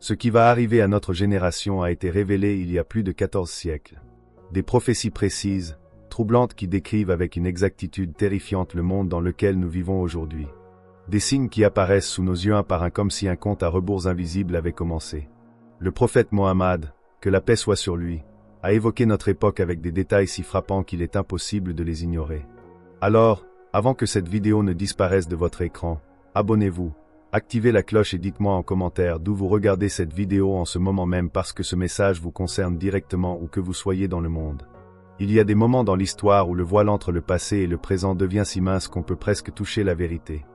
Ce qui va arriver à notre génération a été révélé il y a plus de 14 siècles. Des prophéties précises, troublantes qui décrivent avec une exactitude terrifiante le monde dans lequel nous vivons aujourd'hui. Des signes qui apparaissent sous nos yeux un par un comme si un compte à rebours invisible avait commencé. Le prophète Mohammed, que la paix soit sur lui, a évoqué notre époque avec des détails si frappants qu'il est impossible de les ignorer. Alors, avant que cette vidéo ne disparaisse de votre écran, abonnez-vous, activez la cloche et dites-moi en commentaire d'où vous regardez cette vidéo en ce moment même parce que ce message vous concerne directement où que vous soyez dans le monde. Il y a des moments dans l'histoire où le voile entre le passé et le présent devient si mince qu'on peut presque toucher la vérité.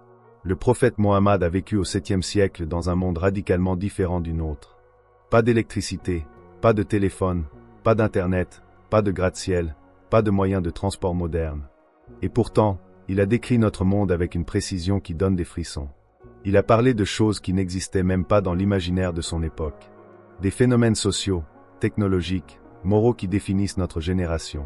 Le prophète Mohammed a vécu au 7e siècle dans un monde radicalement différent du nôtre. Pas d'électricité, pas de téléphone, pas d'internet, pas de gratte-ciel, pas de moyens de transport modernes. Et pourtant, il a décrit notre monde avec une précision qui donne des frissons. Il a parlé de choses qui n'existaient même pas dans l'imaginaire de son époque. Des phénomènes sociaux, technologiques, moraux qui définissent notre génération.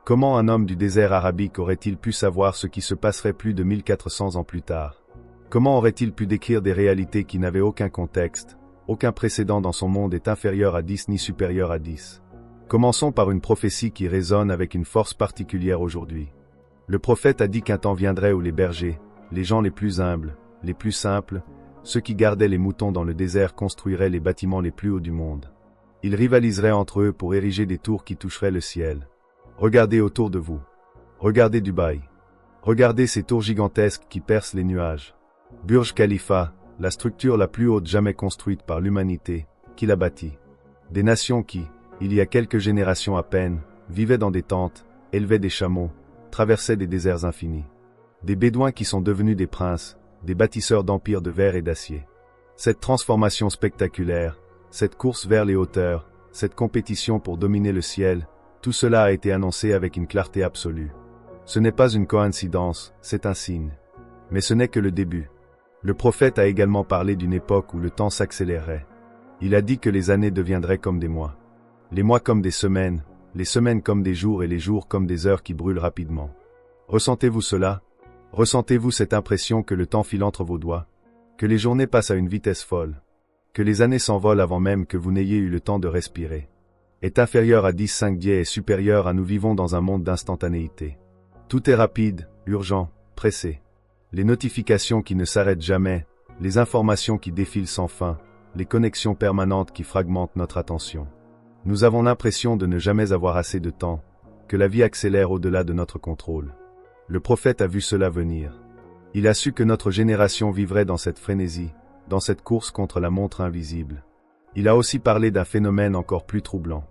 Comment un homme du désert arabique aurait-il pu savoir ce qui se passerait plus de 1400 ans plus tard? Comment aurait-il pu décrire des réalités qui n'avaient aucun contexte, aucun précédent dans son monde est inférieur à 10 ni supérieur à 10? Commençons par une prophétie qui résonne avec une force particulière aujourd'hui. Le prophète a dit qu'un temps viendrait où les bergers, les gens les plus humbles, les plus simples, ceux qui gardaient les moutons dans le désert construiraient les bâtiments les plus hauts du monde. Ils rivaliseraient entre eux pour ériger des tours qui toucheraient le ciel. Regardez autour de vous. Regardez Dubaï. Regardez ces tours gigantesques qui percent les nuages. Burj Khalifa, la structure la plus haute jamais construite par l'humanité, qui l'a bâtie. Des nations qui, il y a quelques générations à peine, vivaient dans des tentes, élevaient des chameaux, traversaient des déserts infinis. Des bédouins qui sont devenus des princes, des bâtisseurs d'empires de verre et d'acier. Cette transformation spectaculaire, cette course vers les hauteurs, cette compétition pour dominer le ciel, tout cela a été annoncé avec une clarté absolue. Ce n'est pas une coïncidence, c'est un signe. Mais ce n'est que le début. Le prophète a également parlé d'une époque où le temps s'accélérerait. Il a dit que les années deviendraient comme des mois. Les mois comme des semaines, les semaines comme des jours et les jours comme des heures qui brûlent rapidement. Ressentez-vous cela? Ressentez-vous cette impression que le temps file entre vos doigts? Que les journées passent à une vitesse folle? Que les années s'envolent avant même que vous n'ayez eu le temps de respirer? Est inférieur à 10,5 dié et supérieur à nous vivons dans un monde d'instantanéité. Tout est rapide, urgent, pressé. Les notifications qui ne s'arrêtent jamais, les informations qui défilent sans fin, les connexions permanentes qui fragmentent notre attention. Nous avons l'impression de ne jamais avoir assez de temps, que la vie accélère au-delà de notre contrôle. Le prophète a vu cela venir. Il a su que notre génération vivrait dans cette frénésie, dans cette course contre la montre invisible. Il a aussi parlé d'un phénomène encore plus troublant.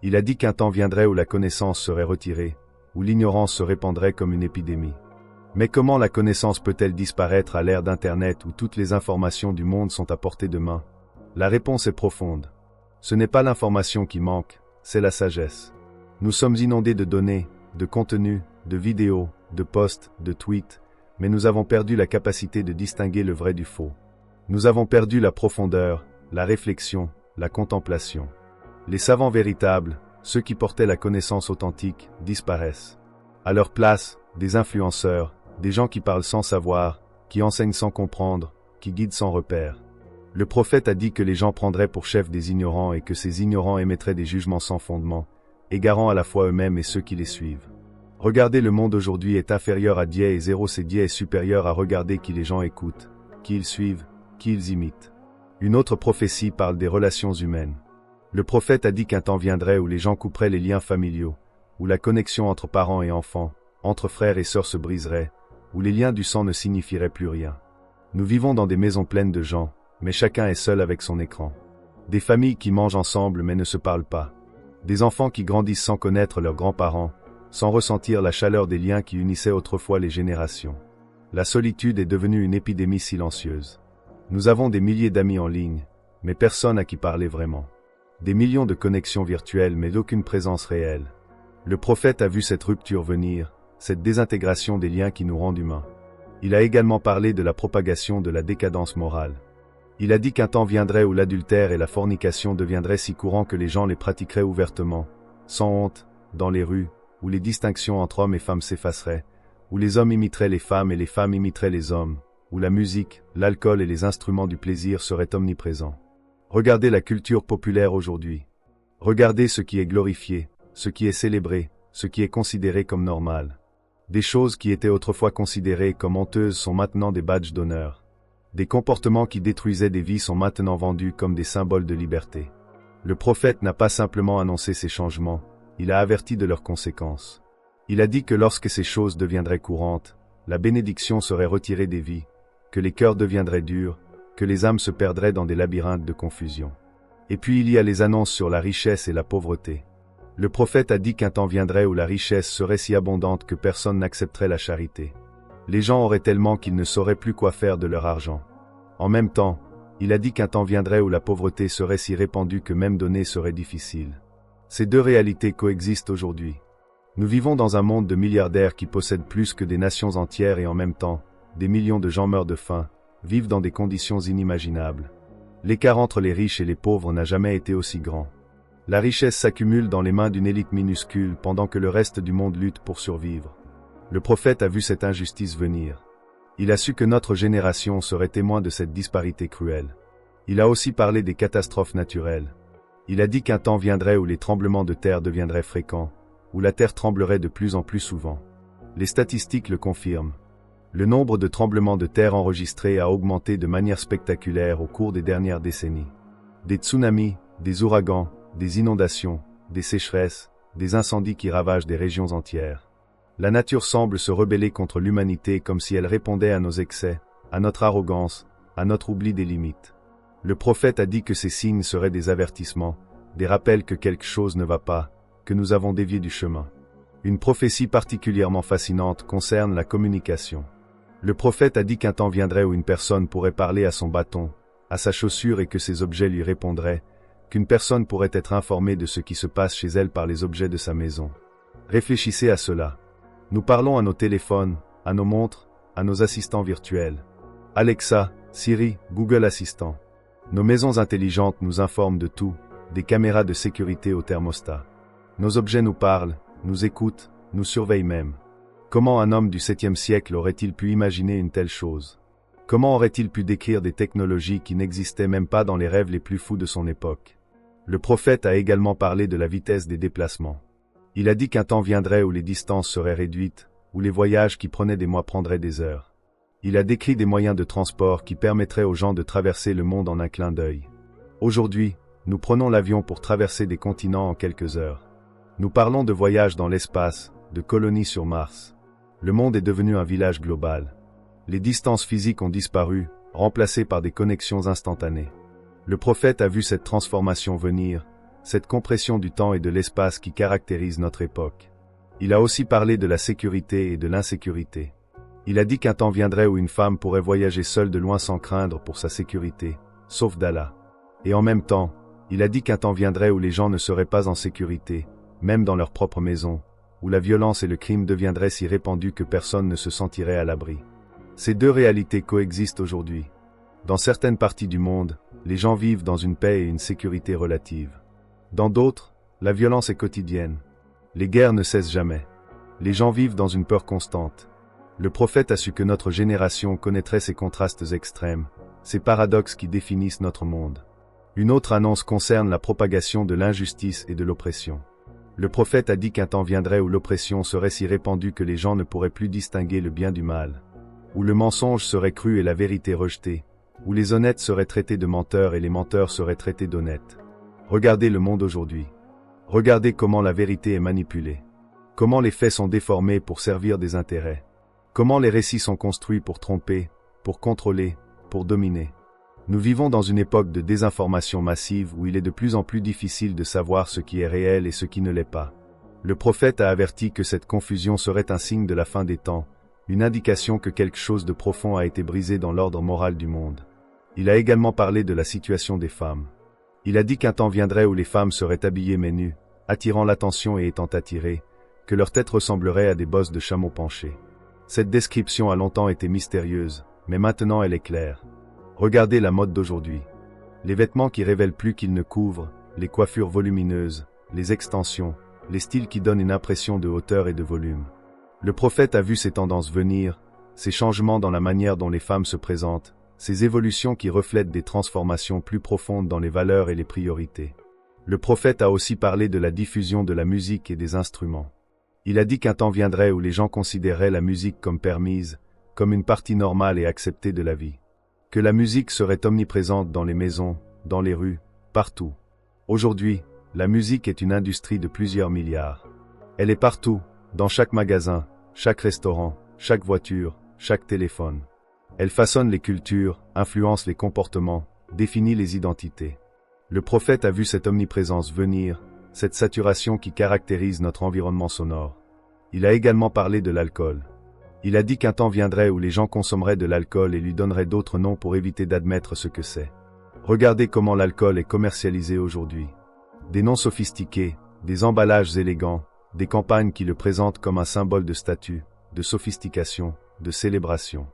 Il a dit qu'un temps viendrait où la connaissance serait retirée, où l'ignorance se répandrait comme une épidémie. Mais comment la connaissance peut-elle disparaître à l'ère d'Internet où toutes les informations du monde sont à portée de main? La réponse est profonde. Ce n'est pas l'information qui manque, c'est la sagesse. Nous sommes inondés de données, de contenus, de vidéos, de posts, de tweets, mais nous avons perdu la capacité de distinguer le vrai du faux. Nous avons perdu la profondeur, la réflexion, la contemplation. Les savants véritables, ceux qui portaient la connaissance authentique, disparaissent. À leur place, des influenceurs, des gens qui parlent sans savoir, qui enseignent sans comprendre, qui guident sans repère. Le prophète a dit que les gens prendraient pour chef des ignorants et que ces ignorants émettraient des jugements sans fondement, égarant à la fois eux-mêmes et ceux qui les suivent. Regarder le monde aujourd'hui est inférieur à dié et 0 c'est dié est supérieur à regarder qui les gens écoutent, qui ils suivent, qui ils imitent. Une autre prophétie parle des relations humaines. Le prophète a dit qu'un temps viendrait où les gens couperaient les liens familiaux, où la connexion entre parents et enfants, entre frères et sœurs se briserait, où les liens du sang ne signifieraient plus rien. Nous vivons dans des maisons pleines de gens, mais chacun est seul avec son écran. Des familles qui mangent ensemble mais ne se parlent pas. Des enfants qui grandissent sans connaître leurs grands-parents, sans ressentir la chaleur des liens qui unissaient autrefois les générations. La solitude est devenue une épidémie silencieuse. Nous avons des milliers d'amis en ligne, mais personne à qui parler vraiment. Des millions de connexions virtuelles mais aucune présence réelle. Le prophète a vu cette rupture venir, cette désintégration des liens qui nous rendent humains. Il a également parlé de la propagation de la décadence morale. Il a dit qu'un temps viendrait où l'adultère et la fornication deviendraient si courants que les gens les pratiqueraient ouvertement, sans honte, dans les rues, où les distinctions entre hommes et femmes s'effaceraient, où les hommes imiteraient les femmes et les femmes imiteraient les hommes, où la musique, l'alcool et les instruments du plaisir seraient omniprésents. Regardez la culture populaire aujourd'hui. Regardez ce qui est glorifié, ce qui est célébré, ce qui est considéré comme normal. Des choses qui étaient autrefois considérées comme honteuses sont maintenant des badges d'honneur. Des comportements qui détruisaient des vies sont maintenant vendus comme des symboles de liberté. Le prophète n'a pas simplement annoncé ces changements, il a averti de leurs conséquences. Il a dit que lorsque ces choses deviendraient courantes, la bénédiction serait retirée des vies, que les cœurs deviendraient durs, que les âmes se perdraient dans des labyrinthes de confusion. Et puis il y a les annonces sur la richesse et la pauvreté. Le prophète a dit qu'un temps viendrait où la richesse serait si abondante que personne n'accepterait la charité. Les gens auraient tellement qu'ils ne sauraient plus quoi faire de leur argent. En même temps, il a dit qu'un temps viendrait où la pauvreté serait si répandue que même donner serait difficile. Ces deux réalités coexistent aujourd'hui. Nous vivons dans un monde de milliardaires qui possèdent plus que des nations entières et en même temps, des millions de gens meurent de faim, vivent dans des conditions inimaginables. L'écart entre les riches et les pauvres n'a jamais été aussi grand. La richesse s'accumule dans les mains d'une élite minuscule pendant que le reste du monde lutte pour survivre. Le prophète a vu cette injustice venir. Il a su que notre génération serait témoin de cette disparité cruelle. Il a aussi parlé des catastrophes naturelles. Il a dit qu'un temps viendrait où les tremblements de terre deviendraient fréquents, où la terre tremblerait de plus en plus souvent. Les statistiques le confirment. Le nombre de tremblements de terre enregistrés a augmenté de manière spectaculaire au cours des dernières décennies. Des tsunamis, des ouragans, des inondations, des sécheresses, des incendies qui ravagent des régions entières. La nature semble se rebeller contre l'humanité comme si elle répondait à nos excès, à notre arrogance, à notre oubli des limites. Le prophète a dit que ces signes seraient des avertissements, des rappels que quelque chose ne va pas, que nous avons dévié du chemin. Une prophétie particulièrement fascinante concerne la communication. Le prophète a dit qu'un temps viendrait où une personne pourrait parler à son bâton, à sa chaussure et que ces objets lui répondraient, qu'une personne pourrait être informée de ce qui se passe chez elle par les objets de sa maison. Réfléchissez à cela. Nous parlons à nos téléphones, à nos montres, à nos assistants virtuels. Alexa, Siri, Google Assistant. Nos maisons intelligentes nous informent de tout, des caméras de sécurité au thermostat. Nos objets nous parlent, nous écoutent, nous surveillent même. Comment un homme du 7e siècle aurait-il pu imaginer une telle chose? Comment aurait-il pu décrire des technologies qui n'existaient même pas dans les rêves les plus fous de son époque? Le prophète a également parlé de la vitesse des déplacements. Il a dit qu'un temps viendrait où les distances seraient réduites, où les voyages qui prenaient des mois prendraient des heures. Il a décrit des moyens de transport qui permettraient aux gens de traverser le monde en un clin d'œil. Aujourd'hui, nous prenons l'avion pour traverser des continents en quelques heures. Nous parlons de voyages dans l'espace, de colonies sur Mars. Le monde est devenu un village global. Les distances physiques ont disparu, remplacées par des connexions instantanées. Le prophète a vu cette transformation venir, cette compression du temps et de l'espace qui caractérise notre époque. Il a aussi parlé de la sécurité et de l'insécurité. Il a dit qu'un temps viendrait où une femme pourrait voyager seule de loin sans craindre pour sa sécurité, sauf d'Allah. Et en même temps, il a dit qu'un temps viendrait où les gens ne seraient pas en sécurité, même dans leur propre maison, où la violence et le crime deviendraient si répandus que personne ne se sentirait à l'abri. Ces deux réalités coexistent aujourd'hui. Dans certaines parties du monde, les gens vivent dans une paix et une sécurité relative. Dans d'autres, la violence est quotidienne. Les guerres ne cessent jamais. Les gens vivent dans une peur constante. Le prophète a su que notre génération connaîtrait ces contrastes extrêmes, ces paradoxes qui définissent notre monde. Une autre annonce concerne la propagation de l'injustice et de l'oppression. Le prophète a dit qu'un temps viendrait où l'oppression serait si répandue que les gens ne pourraient plus distinguer le bien du mal, où le mensonge serait cru et la vérité rejetée, où les honnêtes seraient traités de menteurs et les menteurs seraient traités d'honnêtes. Regardez le monde aujourd'hui. Regardez comment la vérité est manipulée. Comment les faits sont déformés pour servir des intérêts. Comment les récits sont construits pour tromper, pour contrôler, pour dominer. Nous vivons dans une époque de désinformation massive où il est de plus en plus difficile de savoir ce qui est réel et ce qui ne l'est pas. Le prophète a averti que cette confusion serait un signe de la fin des temps, une indication que quelque chose de profond a été brisé dans l'ordre moral du monde. Il a également parlé de la situation des femmes. Il a dit qu'un temps viendrait où les femmes seraient habillées mais nues, attirant l'attention et étant attirées, que leur tête ressemblerait à des bosses de chameaux penchés. Cette description a longtemps été mystérieuse, mais maintenant elle est claire. Regardez la mode d'aujourd'hui. Les vêtements qui révèlent plus qu'ils ne couvrent, les coiffures volumineuses, les extensions, les styles qui donnent une impression de hauteur et de volume. Le prophète a vu ces tendances venir, ces changements dans la manière dont les femmes se présentent, ces évolutions qui reflètent des transformations plus profondes dans les valeurs et les priorités. Le prophète a aussi parlé de la diffusion de la musique et des instruments. Il a dit qu'un temps viendrait où les gens considéreraient la musique comme permise, comme une partie normale et acceptée de la vie. Que la musique serait omniprésente dans les maisons, dans les rues, partout. Aujourd'hui, la musique est une industrie de plusieurs milliards. Elle est partout, dans chaque magasin, chaque restaurant, chaque voiture, chaque téléphone. Elle façonne les cultures, influence les comportements, définit les identités. Le prophète a vu cette omniprésence venir, cette saturation qui caractérise notre environnement sonore. Il a également parlé de l'alcool. Il a dit qu'un temps viendrait où les gens consommeraient de l'alcool et lui donneraient d'autres noms pour éviter d'admettre ce que c'est. Regardez comment l'alcool est commercialisé aujourd'hui. Des noms sophistiqués, des emballages élégants, des campagnes qui le présentent comme un symbole de statut, de sophistication, de célébration.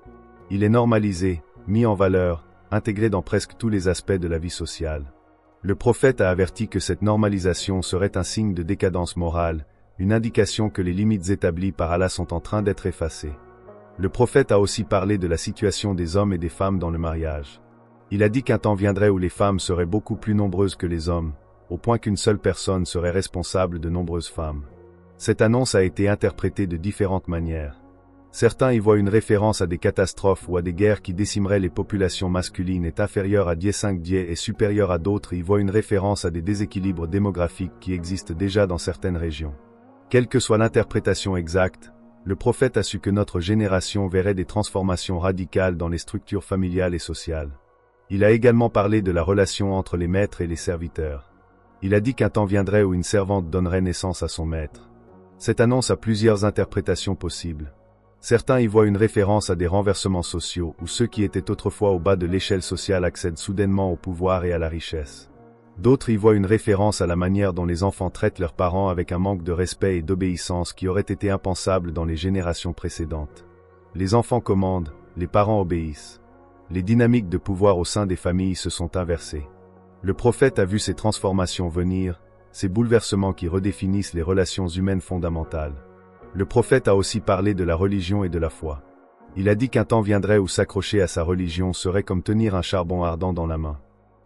Il est normalisé, mis en valeur, intégré dans presque tous les aspects de la vie sociale. Le prophète a averti que cette normalisation serait un signe de décadence morale, une indication que les limites établies par Allah sont en train d'être effacées. Le prophète a aussi parlé de la situation des hommes et des femmes dans le mariage. Il a dit qu'un temps viendrait où les femmes seraient beaucoup plus nombreuses que les hommes, au point qu'une seule personne serait responsable de nombreuses femmes. Cette annonce a été interprétée de différentes manières. Certains y voient une référence à des catastrophes ou à des guerres qui décimeraient les populations masculines est inférieure à 5 et supérieure à d'autres y voient une référence à des déséquilibres démographiques qui existent déjà dans certaines régions. Quelle que soit l'interprétation exacte, le prophète a su que notre génération verrait des transformations radicales dans les structures familiales et sociales. Il a également parlé de la relation entre les maîtres et les serviteurs. Il a dit qu'un temps viendrait où une servante donnerait naissance à son maître. Cette annonce a plusieurs interprétations possibles. Certains y voient une référence à des renversements sociaux où ceux qui étaient autrefois au bas de l'échelle sociale accèdent soudainement au pouvoir et à la richesse. D'autres y voient une référence à la manière dont les enfants traitent leurs parents avec un manque de respect et d'obéissance qui aurait été impensable dans les générations précédentes. Les enfants commandent, les parents obéissent. Les dynamiques de pouvoir au sein des familles se sont inversées. Le prophète a vu ces transformations venir, ces bouleversements qui redéfinissent les relations humaines fondamentales. Le prophète a aussi parlé de la religion et de la foi. Il a dit qu'un temps viendrait où s'accrocher à sa religion serait comme tenir un charbon ardent dans la main.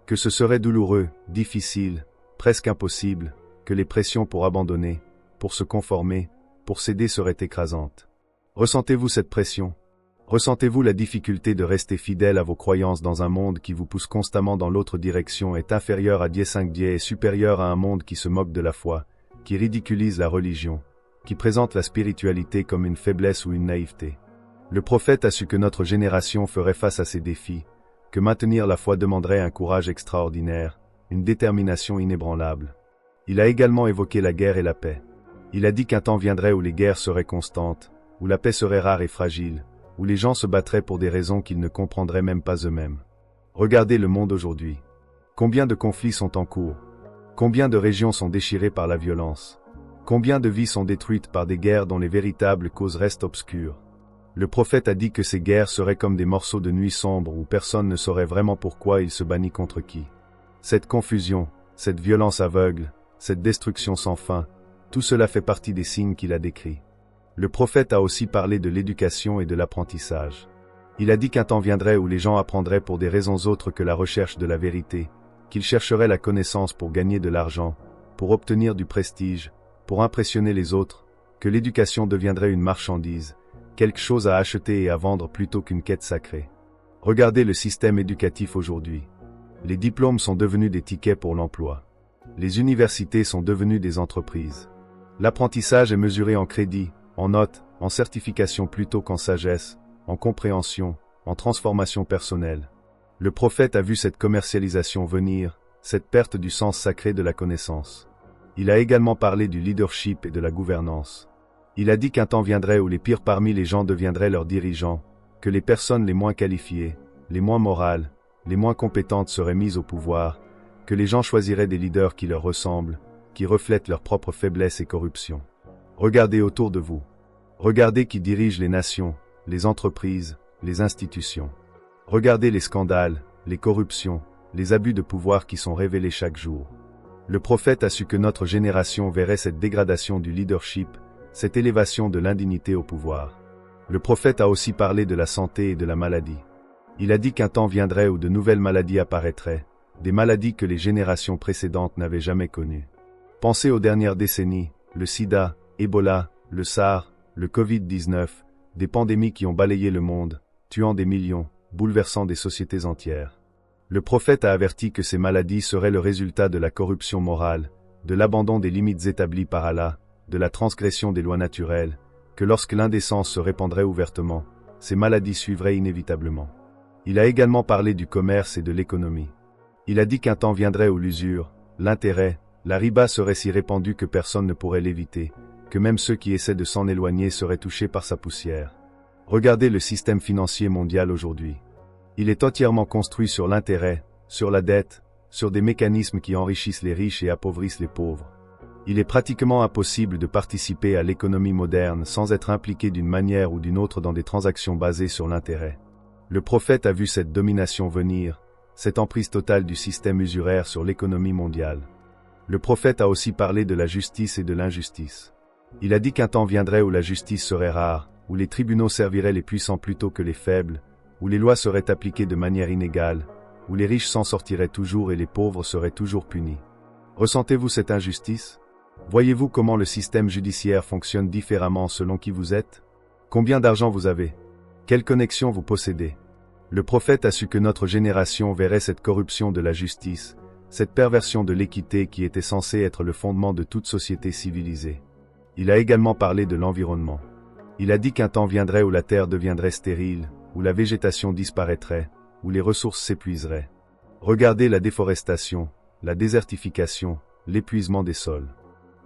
Que ce serait douloureux, difficile, presque impossible, que les pressions pour abandonner, pour se conformer, pour céder seraient écrasantes. Ressentez-vous cette pression? Ressentez-vous la difficulté de rester fidèle à vos croyances dans un monde qui vous pousse constamment dans l'autre direction est inférieur à 5 et supérieur à un monde qui se moque de la foi, qui ridiculise la religion, qui présente la spiritualité comme une faiblesse ou une naïveté? Le prophète a su que notre génération ferait face à ces défis, que maintenir la foi demanderait un courage extraordinaire, une détermination inébranlable. Il a également évoqué la guerre et la paix. Il a dit qu'un temps viendrait où les guerres seraient constantes, où la paix serait rare et fragile, où les gens se battraient pour des raisons qu'ils ne comprendraient même pas eux-mêmes. Regardez le monde aujourd'hui. Combien de conflits sont en cours? Combien de régions sont déchirées par la violence? Combien de vies sont détruites par des guerres dont les véritables causes restent obscures? Le prophète a dit que ces guerres seraient comme des morceaux de nuit sombre où personne ne saurait vraiment pourquoi il se bannit contre qui. Cette confusion, cette violence aveugle, cette destruction sans fin, tout cela fait partie des signes qu'il a décrits. Le prophète a aussi parlé de l'éducation et de l'apprentissage. Il a dit qu'un temps viendrait où les gens apprendraient pour des raisons autres que la recherche de la vérité, qu'ils chercheraient la connaissance pour gagner de l'argent, pour obtenir du prestige, pour impressionner les autres, que l'éducation deviendrait une marchandise, quelque chose à acheter et à vendre plutôt qu'une quête sacrée. Regardez le système éducatif aujourd'hui. Les diplômes sont devenus des tickets pour l'emploi. Les universités sont devenues des entreprises. L'apprentissage est mesuré en crédit, en notes, en certification plutôt qu'en sagesse, en compréhension, en transformation personnelle. Le prophète a vu cette commercialisation venir, cette perte du sens sacré de la connaissance. Il a également parlé du leadership et de la gouvernance. Il a dit qu'un temps viendrait où les pires parmi les gens deviendraient leurs dirigeants, que les personnes les moins qualifiées, les moins morales, les moins compétentes seraient mises au pouvoir, que les gens choisiraient des leaders qui leur ressemblent, qui reflètent leurs propres faiblesses et corruption. Regardez autour de vous. Regardez qui dirige les nations, les entreprises, les institutions. Regardez les scandales, les corruptions, les abus de pouvoir qui sont révélés chaque jour. Le prophète a su que notre génération verrait cette dégradation du leadership, cette élévation de l'indignité au pouvoir. Le prophète a aussi parlé de la santé et de la maladie. Il a dit qu'un temps viendrait où de nouvelles maladies apparaîtraient, des maladies que les générations précédentes n'avaient jamais connues. Pensez aux dernières décennies, le sida, Ebola, le SARS, le Covid-19, des pandémies qui ont balayé le monde, tuant des millions, bouleversant des sociétés entières. Le prophète a averti que ces maladies seraient le résultat de la corruption morale, de l'abandon des limites établies par Allah, de la transgression des lois naturelles, que lorsque l'indécence se répandrait ouvertement, ces maladies suivraient inévitablement. Il a également parlé du commerce et de l'économie. Il a dit qu'un temps viendrait où l'usure, l'intérêt, la riba seraient si répandus que personne ne pourrait l'éviter, que même ceux qui essaient de s'en éloigner seraient touchés par sa poussière. Regardez le système financier mondial aujourd'hui. Il est entièrement construit sur l'intérêt, sur la dette, sur des mécanismes qui enrichissent les riches et appauvrissent les pauvres. Il est pratiquement impossible de participer à l'économie moderne sans être impliqué d'une manière ou d'une autre dans des transactions basées sur l'intérêt. Le prophète a vu cette domination venir, cette emprise totale du système usuraire sur l'économie mondiale. Le prophète a aussi parlé de la justice et de l'injustice. Il a dit qu'un temps viendrait où la justice serait rare, où les tribunaux serviraient les puissants plutôt que les faibles, où les lois seraient appliquées de manière inégale, où les riches s'en sortiraient toujours et les pauvres seraient toujours punis. Ressentez-vous cette injustice? Voyez-vous comment le système judiciaire fonctionne différemment selon qui vous êtes? Combien d'argent vous avez? Quelle connexion vous possédez? Le prophète a su que notre génération verrait cette corruption de la justice, cette perversion de l'équité qui était censée être le fondement de toute société civilisée. Il a également parlé de l'environnement. Il a dit qu'un temps viendrait où la terre deviendrait stérile, où la végétation disparaîtrait, où les ressources s'épuiseraient. Regardez la déforestation, la désertification, l'épuisement des sols.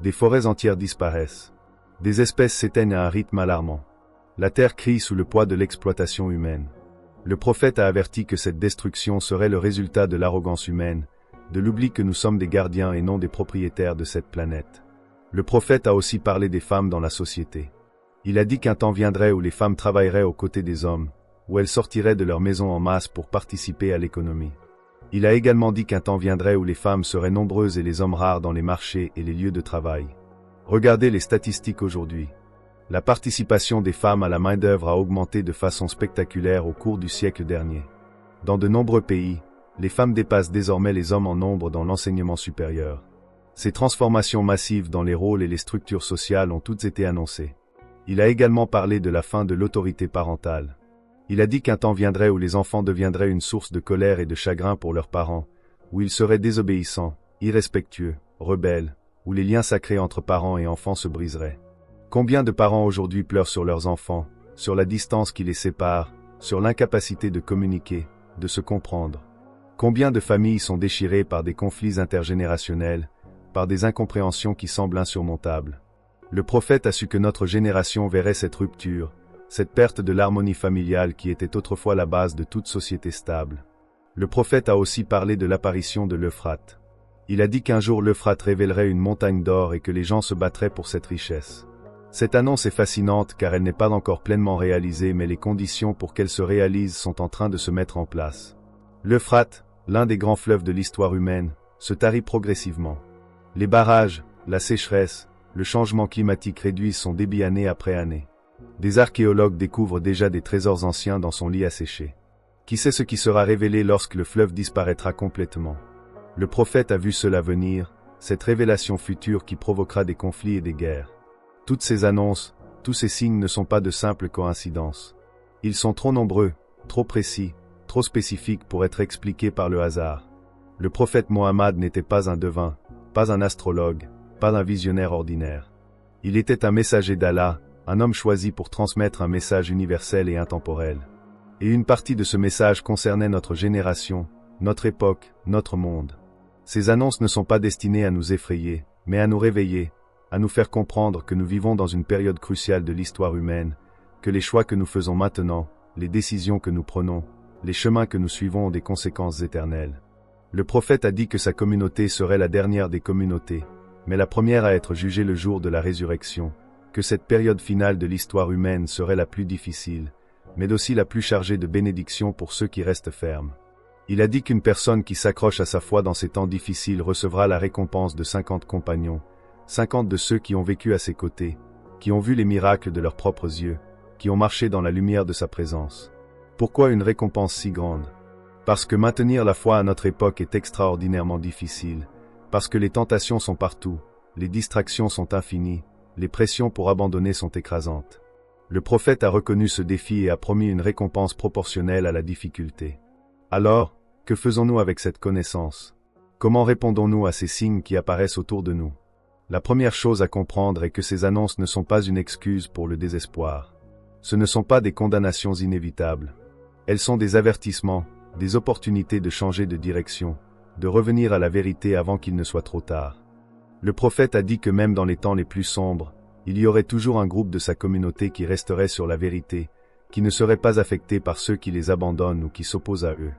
Des forêts entières disparaissent. Des espèces s'éteignent à un rythme alarmant. La terre crie sous le poids de l'exploitation humaine. Le prophète a averti que cette destruction serait le résultat de l'arrogance humaine, de l'oubli que nous sommes des gardiens et non des propriétaires de cette planète. Le prophète a aussi parlé des femmes dans la société. Il a dit qu'un temps viendrait où les femmes travailleraient aux côtés des hommes, où elles sortiraient de leur maison en masse pour participer à l'économie. Il a également dit qu'un temps viendrait où les femmes seraient nombreuses et les hommes rares dans les marchés et les lieux de travail. Regardez les statistiques aujourd'hui. La participation des femmes à la main-d'œuvre a augmenté de façon spectaculaire au cours du siècle dernier. Dans de nombreux pays, les femmes dépassent désormais les hommes en nombre dans l'enseignement supérieur. Ces transformations massives dans les rôles et les structures sociales ont toutes été annoncées. Il a également parlé de la fin de l'autorité parentale. Il a dit qu'un temps viendrait où les enfants deviendraient une source de colère et de chagrin pour leurs parents, où ils seraient désobéissants, irrespectueux, rebelles, où les liens sacrés entre parents et enfants se briseraient. Combien de parents aujourd'hui pleurent sur leurs enfants, sur la distance qui les sépare, sur l'incapacité de communiquer, de se comprendre? Combien de familles sont déchirées par des conflits intergénérationnels, par des incompréhensions qui semblent insurmontables? Le prophète a su que notre génération verrait cette rupture, cette perte de l'harmonie familiale qui était autrefois la base de toute société stable. Le prophète a aussi parlé de l'apparition de l'Euphrate. Il a dit qu'un jour l'Euphrate révélerait une montagne d'or et que les gens se battraient pour cette richesse. Cette annonce est fascinante car elle n'est pas encore pleinement réalisée mais les conditions pour qu'elle se réalise sont en train de se mettre en place. L'Euphrate, l'un des grands fleuves de l'histoire humaine, se tarit progressivement. Les barrages, la sécheresse, le changement climatique réduisent son débit année après année. Des archéologues découvrent déjà des trésors anciens dans son lit asséché. Qui sait ce qui sera révélé lorsque le fleuve disparaîtra complètement? Le prophète a vu cela venir, cette révélation future qui provoquera des conflits et des guerres. Toutes ces annonces, tous ces signes ne sont pas de simples coïncidences. Ils sont trop nombreux, trop précis, trop spécifiques pour être expliqués par le hasard. Le prophète Mohammed n'était pas un devin, pas un astrologue, pas un visionnaire ordinaire. Il était un messager d'Allah, un homme choisi pour transmettre un message universel et intemporel. Et une partie de ce message concernait notre génération, notre époque, notre monde. Ces annonces ne sont pas destinées à nous effrayer, mais à nous réveiller, à nous faire comprendre que nous vivons dans une période cruciale de l'histoire humaine, que les choix que nous faisons maintenant, les décisions que nous prenons, les chemins que nous suivons ont des conséquences éternelles. Le prophète a dit que sa communauté serait la dernière des communautés, mais la première à être jugée le jour de la résurrection, que cette période finale de l'histoire humaine serait la plus difficile, mais aussi la plus chargée de bénédictions pour ceux qui restent fermes. Il a dit qu'une personne qui s'accroche à sa foi dans ces temps difficiles recevra la récompense de 50 compagnons, 50 de ceux qui ont vécu à ses côtés, qui ont vu les miracles de leurs propres yeux, qui ont marché dans la lumière de sa présence. Pourquoi une récompense si grande? Parce que maintenir la foi à notre époque est extraordinairement difficile, parce que les tentations sont partout, les distractions sont infinies, les pressions pour abandonner sont écrasantes. Le prophète a reconnu ce défi et a promis une récompense proportionnelle à la difficulté. Alors, que faisons-nous avec cette connaissance? Comment répondons-nous à ces signes qui apparaissent autour de nous? La première chose à comprendre est que ces annonces ne sont pas une excuse pour le désespoir. Ce ne sont pas des condamnations inévitables. Elles sont des avertissements, des opportunités de changer de direction, de revenir à la vérité avant qu'il ne soit trop tard. Le prophète a dit que même dans les temps les plus sombres, il y aurait toujours un groupe de sa communauté qui resterait sur la vérité, qui ne serait pas affecté par ceux qui les abandonnent ou qui s'opposent à eux.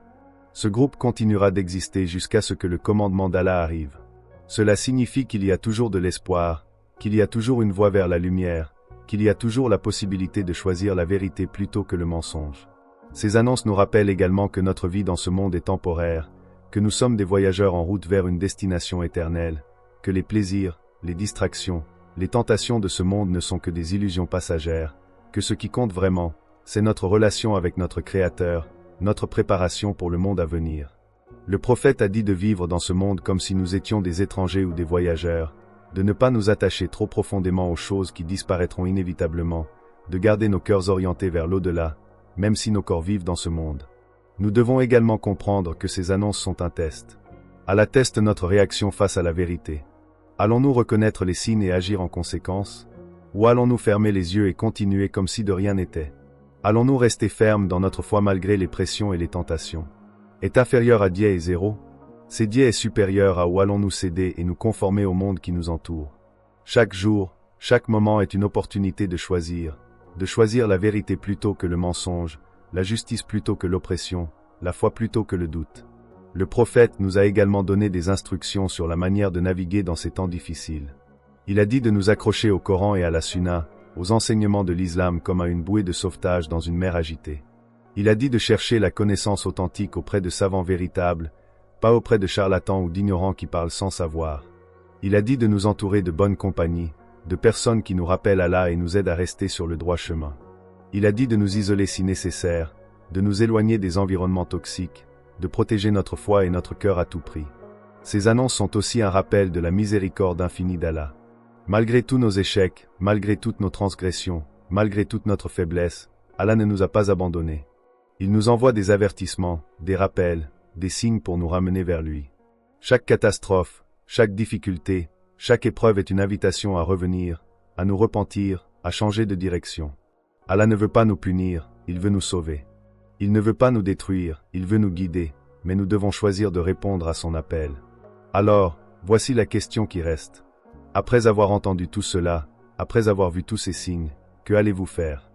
Ce groupe continuera d'exister jusqu'à ce que le commandement d'Allah arrive. Cela signifie qu'il y a toujours de l'espoir, qu'il y a toujours une voie vers la lumière, qu'il y a toujours la possibilité de choisir la vérité plutôt que le mensonge. Ces annonces nous rappellent également que notre vie dans ce monde est temporaire, que nous sommes des voyageurs en route vers une destination éternelle, que les plaisirs, les distractions, les tentations de ce monde ne sont que des illusions passagères, que ce qui compte vraiment, c'est notre relation avec notre Créateur, notre préparation pour le monde à venir. Le prophète a dit de vivre dans ce monde comme si nous étions des étrangers ou des voyageurs, de ne pas nous attacher trop profondément aux choses qui disparaîtront inévitablement, de garder nos cœurs orientés vers l'au-delà, même si nos corps vivent dans ce monde. Nous devons également comprendre que ces annonces sont un test. Allah teste notre réaction face à la vérité. Allons-nous reconnaître les signes et agir en conséquence? Ou allons-nous fermer les yeux et continuer comme si de rien n'était? Allons-nous rester fermes dans notre foi malgré les pressions et les tentations? Est inférieur à Dieu et zéro? Si Dieu est supérieur à où allons-nous céder et nous conformer au monde qui nous entoure? Chaque jour, chaque moment est une opportunité de choisir la vérité plutôt que le mensonge, la justice plutôt que l'oppression, la foi plutôt que le doute. Le prophète nous a également donné des instructions sur la manière de naviguer dans ces temps difficiles. Il a dit de nous accrocher au Coran et à la Sunna, aux enseignements de l'islam comme à une bouée de sauvetage dans une mer agitée. Il a dit de chercher la connaissance authentique auprès de savants véritables, pas auprès de charlatans ou d'ignorants qui parlent sans savoir. Il a dit de nous entourer de bonne compagnie, de personnes qui nous rappellent Allah et nous aident à rester sur le droit chemin. Il a dit de nous isoler si nécessaire, de nous éloigner des environnements toxiques, de protéger notre foi et notre cœur à tout prix. Ces annonces sont aussi un rappel de la miséricorde infinie d'Allah. Malgré tous nos échecs, malgré toutes nos transgressions, malgré toute notre faiblesse, Allah ne nous a pas abandonnés. Il nous envoie des avertissements, des rappels, des signes pour nous ramener vers lui. Chaque catastrophe, chaque difficulté, chaque épreuve est une invitation à revenir, à nous repentir, à changer de direction. Allah ne veut pas nous punir, il veut nous sauver. Il ne veut pas nous détruire, il veut nous guider, mais nous devons choisir de répondre à son appel. Alors, voici la question qui reste. Après avoir entendu tout cela, après avoir vu tous ces signes, que allez-vous faire?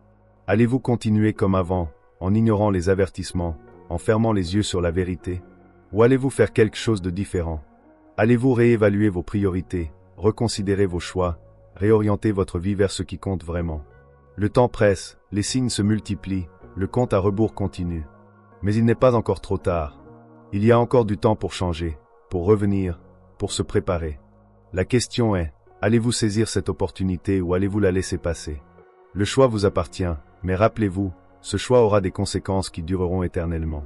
Allez-vous continuer comme avant, en ignorant les avertissements, en fermant les yeux sur la vérité? Ou allez-vous faire quelque chose de différent? Allez-vous réévaluer vos priorités, reconsidérer vos choix, réorienter votre vie vers ce qui compte vraiment? Le temps presse, les signes se multiplient, le compte à rebours continue. Mais il n'est pas encore trop tard. Il y a encore du temps pour changer, pour revenir, pour se préparer. La question est, allez-vous saisir cette opportunité ou allez-vous la laisser passer? Le choix vous appartient, mais rappelez-vous, ce choix aura des conséquences qui dureront éternellement.